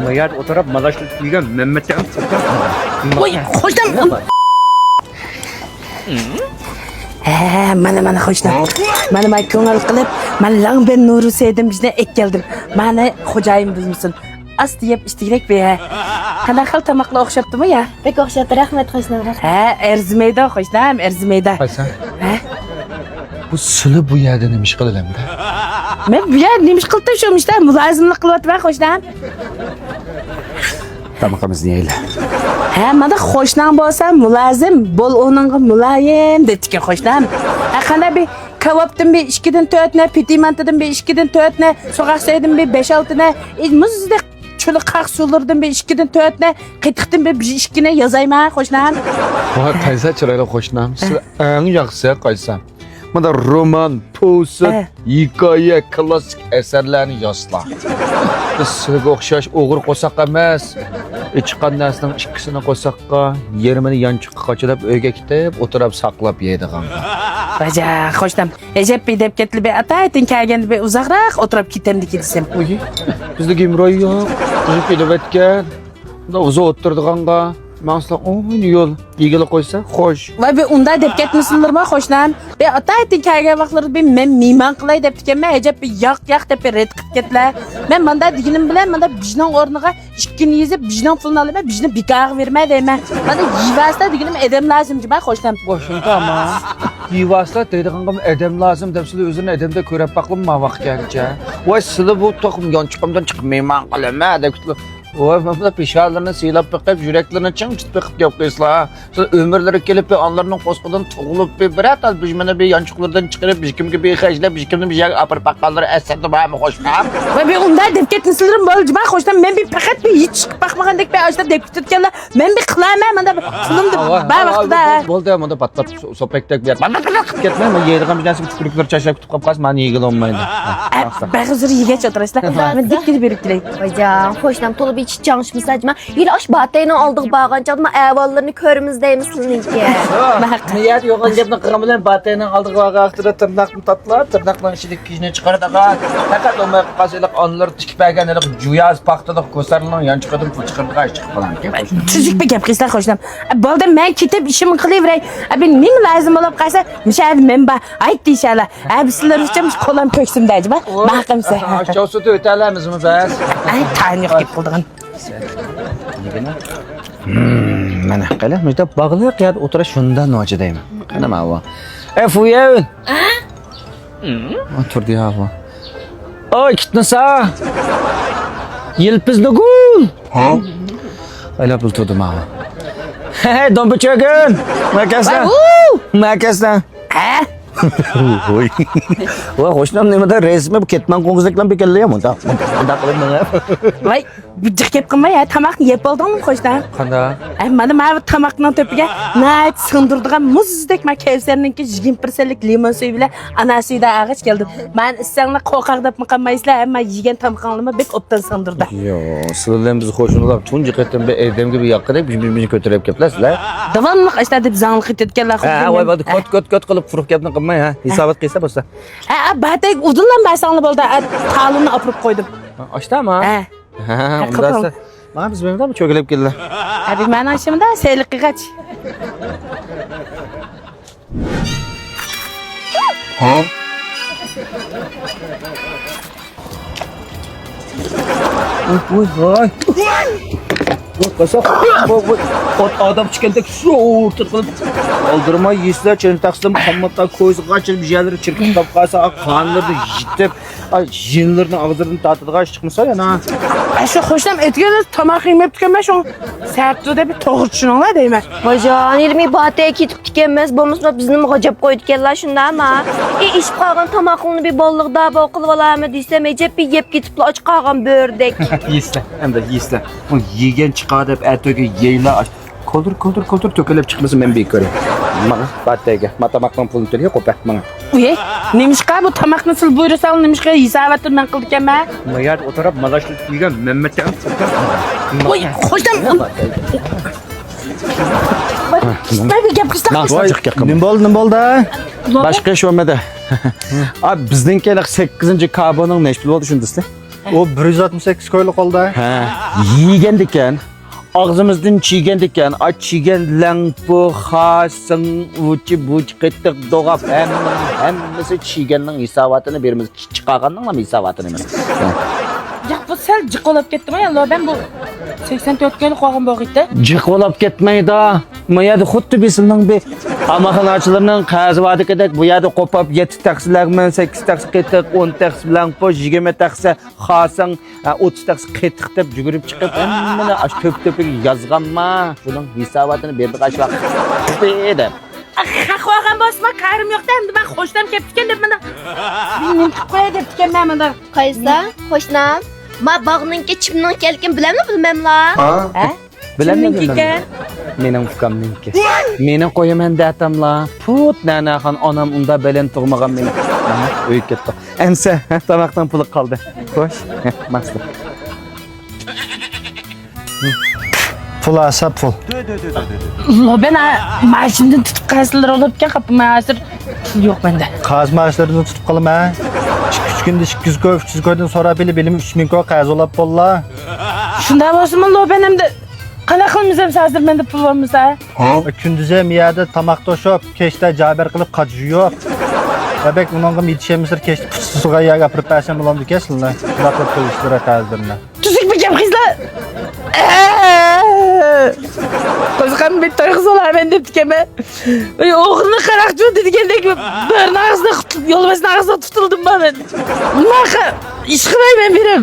Meğer o taraf Madaşlı Tüygen Mehmet'ten Oy, hoşlan. Mana hoşlan. Mana ko'ngil qilib, men lang ben nuru sevdim bizne ek geldim. Mana xo'jayim bizmisin. Asti yeb ishtirak be. Qanday xil tamoqlar o'xshatdimi ya? Bek o'xshatdi, rahmat qo'shnim. Erzimayda qo'shnim, Erzimayda. Qaysan? Bu sili bu yerda nima ish qilalamda? Men bu yer nima ish qilib shomishda mulozimlik qilyapman qo'shnim. Tamaqamizni yeyla. Mana qo'shnim bo'lsa mulozim, bo'l o'ninga muloyim dediki qo'shnim. Qanday bir kebapdan bir 2dan 4 ne, pitimantadan bir 2dan 4 ne, so'qaq saydan bir 5-6 ne, muzdek çölü qaq sulardan bir 2dan 4 ne, qitiqdan bir 2 ne yazayman qo'shnim. Voy, qaysa chiroyli qo'shnim. Siz eng yaxshi qaysan? Mana roman, povsi, hikoya, klassik asarlarni yozlar. Biz sizga o'xshash o'g'ir qo'saq emas. Chiqqan narsaning ikkisini qo'saqqa, yerimini yanchiqqa qochilib uyga ketib, o'tirib saqlab yeydigan. Baja, qo'shnim. Ejep deb ketli be ataytin kelganda be uzoqroq o'tirib ketamdiki desam. Uy, bizda gimroy yo'q. Qizib kelib o'tgan. Unda uzoq o'tirdiganga, Manslar o'yin yo'l egilib qo'ysa, xo'sh. Voy be unda deb ketmasinlarmi qo'shnim? Be ataytin kelgan vaqtlarda be men mehmon qilay deb ekanman, ejep yoq deb red qilib ketlar. Men menda deginim bilan menda bijning o'rniga 2 ni yezib bijning pulini olaman, bijni bikaq vermay deyman. Menda yivasda deginim edam lozimji ba qo'shnim. Qo'shimcha ama yivaslar deydiganga edam lozim deb sizlar o'zini edamda ko'rib baqlama vaqtgacha. Voy sizlar bu to'qim yonchiqimdan chiqib mehmon qilaman deb Voy, mana peshalarini siylab biqib, yuraklarni ching-chit biqib gap qo'ysizlar. Siz ömürleri kelib, onlarning qo'sqidan tug'ilib, biratal bijmini be yanchiqlardan chiqarib, kimga behajlab, kimni bir yoq apar paqqanlar asarda bormi qo'shmam. Voy, be unda deb ketmasinlarim bo'lji, men qo'shdim, men bir faqat bir hech chiqib baqmagandek be ashta deb ketganlar. Men bir qilaman, menda pulimni ba vaqtida. Bo'ldi, menda patlab sopakdak ber. Mana ketmay, men yeydigan bir narsa kuchuklar chashlab kutib qolib qolsa, meni yegil olmaydi. Bag'izir yegach o'tirasizlar. Men dik kelib berib kelay. Hocam, qo'shnim to'lib hiç çalışmışsacma. Yine aş batayla aldık bağın canım. Evallarını körümüzdeymişsin ki. Niyet yok önce bunu kırmızı batayla aldık vaga aktıra tırnak mı tatlar, tırnakla işilik kişine çıkardı da. Fakat o mevkasıyla onları tikip ergenleri cuyaz paktadık ko'sarilgan yan çıkardım çıkardık aç çıkıp falan. Tuzuk bir gap qilsizlar qo'shnim. Bo'ldi, men ketib ishimni qilaveray. Ben nima lozim bo'lib qolsa, mishal men ba ayt deyshlar. Sizlar uchun qo'lim ko'ksimdaji ba. Maqimsa. Aşağı sütü ötelemizmi bas? Ay, tani yo'q deb qildigan. Mana qala, menda bog'liq yer o'tira shundan nojidayman. Qana ma'vo. Fuyun. O'tirdi havo. Oy, kitnasa. Yelpizni gul. Ha? Ayla bulturdi ma'vo. Hey, dombuchagin. Makasdan. Makasdan. Ha? Voy. Voy, qo'shnim nimada resmi bu ketman qo'ng'izlikdan bekallayam unda. Unda qilib mana. Voy, bu jiqib qilmay, tamoqni yeb oldingmi qo'shnim? Qanday? Mana bu tamoqning to'piga nayt sindirdigan muzdek men Kevsarninki 20% limon suvi bilan anasida ag'ich keldim. Men issanlar qo'rqaq deb qilmaysizlar, ammo yegan tamoqlarni bek obdan sindirdi. Yo, sizlar biz qo'shnilar tunji qetim bir edamga bir yoqqidek bizni ko'tarib ketlasizlar. Davomli ishlar deb zangli ketganlar. Ha, voy, kot qilib furib gapni qilmay ha. Hisobat qilsa bo'lsa. Batak udunlan basanlı bo'ldi. Talını apırıp koydum. Açdami? Ha, undasa. Mana biz mendan cho'kilib keldilar. Abi men aşımda seylik qilgach. Ha? Voy. Qo'saq. Ot odam chiqgandek sho'rtir qilib oldirmay yeslar, cheni taqsim qammatdan ko'zi qachirib yerlari chirkib qolsa, qonlarni yitib, jinlarni og'zlaridan tatadigan chiqmasa yana. Shu qo'shnim etgan tomoq yemab tuganman shu. Sartda bir to'g'ri tushuninglar deyman. Hocam, ilmi bataya ketip tükenmez. Bomusla bizni g'ajab qo'ydiganlar shunda ama. İş qolgan tamoqni bir bolliqda bo'l qilib olamı desam, ejep bir yeb ketiblar och qolgan bo'rdek. Yeslar, hamda yeslar. Bu yegan chiqadi deb atoga yeylar. Koldur to'kilib chiqmasa men bekor. Mana bataga, matamoqdan pulni to'lay qo'pak mana. Uy, nemishqa bu tamoqni sil buyursam nemishqa hisobatni men qilib ekanman. Meğer o taraf Madaşlı Tüygen Mehmet'ten Uy, qo'shdim. Ben bir gap qilsam. Nim bo'ldi? Başqa ish bo'lmadi. Abi bizninkilar 8-kaboning nechi pul bo'ldi shundasizlar? O 168 koylu qoldi. Ha, yegan ekan. Ağzımızdan çiğgen ekan. Aç çiğgen lampu, xasın, uçi buç qettiq doğap hammasi çiğgenning hisobatini beramiz. Chiqarganning nima hisobatini emas. Ya bu sel jiqolab ketdimi ya? Ben bu 84 kilo qo'ygan bo'g'itda. Jiqolab ketmaydi. Bu yerda xuddi besilning bir amaxonachilarning qazivadikidek bu yerda qo'pab 7 taksilarman 8 taksi qetiq 10 taksi bilan qo'sh 20 taksi xasing 30 taksi qetiq deb yugurib chiqib hammani ash to'p-to'piga yozganma. Shuning hisobotini berdi qash vaqt. Qo'ydi. Ha qo'ygan bo'lsa qarim yo'qda endi men xo'shnam kelib ekan deb mana. Men qo'ya deb ekanman mana. Qaysa? Qo'shnam. Ma bog'ninki chimning kelkin bilammi bilmamla? Ha? Bilaman ekan. Mening ukamninki. Meni qo'yaman datamla. Put nanaxon onam unda bilan tug'magan meni. Mana uy ketdi. Ensa tamoqdan puli qoldi. Xo'sh, masli. Pul asab pul. Lo ben maaşımdan tutup qaysilar olib ekan, qapma hozir pul yo'q menda. Qaz maaşlarını tutup qalma. 2-3 kunda 200 koy, 300 koydan sonra bilim 3000 koy qaz olab bolla. Shunda bo'lsa lo ben hamda qana qilmasam hozir menda pul bo'lmasa. Kunduze miyada tamaq to'shib, kechda jaber qilib qajı yo'q. Bebek uningga yetishemizdir kechda suga yaga pripasam bilan dikeslar. Shunday qilishlar qazdirni. Tuzuk bir gap qizlar. Qo'zg'am bir to'yg'iz olaman deb ekanman. O'g'ilni qaraqchi degandek bir nag'izda yo'lbas nag'izda tutildim men. Nima ish qilmayman berim.